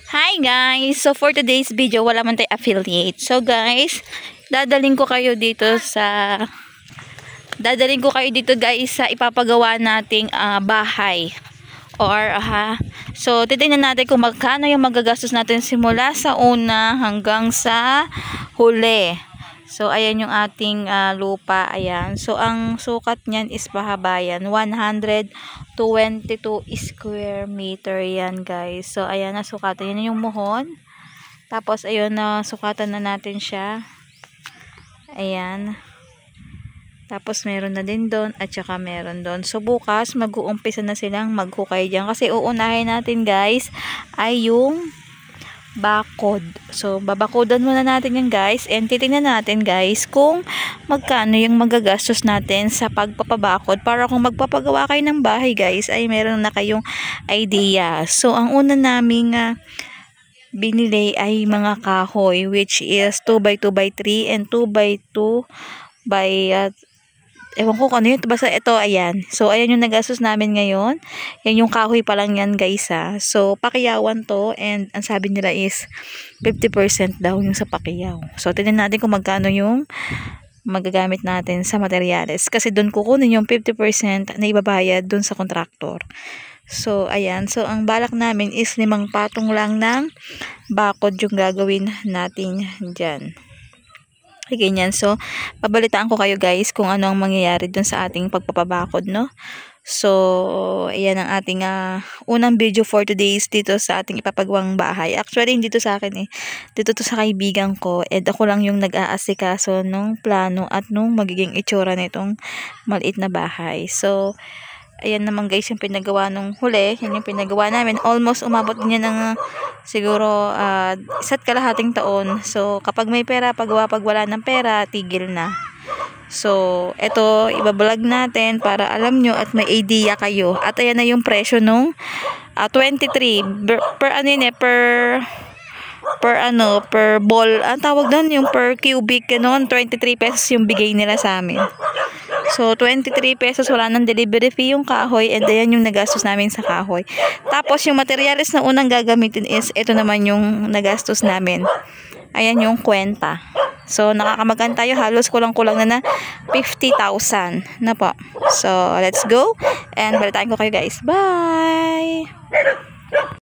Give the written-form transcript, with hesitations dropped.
Hi guys! So for today's video, wala man tayo affiliate. So guys, dadalhin ko kayo dito guys sa ipapagawa nating bahay. So titingnan natin kung magkano yung magagastos natin simula sa una hanggang sa huli. So ayan yung ating lupa, ayan. So ang sukat niyan is pahabayan 122 square meter yan guys. So ayan, nasukatan yan yung muhon. Tapos ayun, sukatan na natin siya. Ayan. Tapos meron na din doon at saka meron doon. So bukas mag-uumpisa na silang maghukay diyan kasi uunahin natin guys ay yung bakod. So babakodan muna natin yan guys, and titingnan natin guys kung magkano yung magagastos natin sa pagpapabakod para kung magpapagawa kayo ng bahay guys ay meron na kayong idea. So ang una naming binili ay mga kahoy, which is 2x2x3 and 2x2 by ewan ko kung ano yun. Basta ito, ayan. So, ayan yung nagastos namin ngayon. Yan yung kahoy pa lang yan, guys, ha. So, pakiyawan to. And, ang sabi nila is 50% daw yung sa pakiyaw. So, tingnan natin kung magkano yung magagamit natin sa materyales. Kasi doon kukunin yung 50% na ibabayad doon sa kontraktor. So, ayan. So, ang balak namin is 5 patong lang ng bakod yung gagawin natin dyan. Ganyan. So, pabalitaan ko kayo guys kung ano ang mangyayari dun sa ating pagpapabakod, no? So, ayan ang ating unang video for today dito sa ating ipapagawang bahay. Actually, hindi to sa akin eh. Dito to sa kaibigan ko. And ako lang yung nag-aasikaso nung plano at nung magiging itsura nitong maliit na bahay. So, ayan naman guys yung pinagawa nung huli. Yan yung pinagawa namin. Almost umabot niya ng siguro 1.5 taon. So kapag may pera, pag wala ng pera, tigil na. So eto, ibablog natin para alam nyo at may idea kayo. At ayan na yung presyo nung 23 per ball. Ang tawag doon yung per cubic, ganoon, 23 pesos yung bigay nila sa amin. So, 23 pesos, wala nang delivery fee yung kahoy, and ayan yung nagastos namin sa kahoy. Tapos, yung materials na unang gagamitin is, ito naman yung nagastos namin. Ayan yung kwenta. So, nakakamagan tayo, halos kulang-kulang na 50,000 na po. So, let's go, and balitaan ko kayo guys. Bye!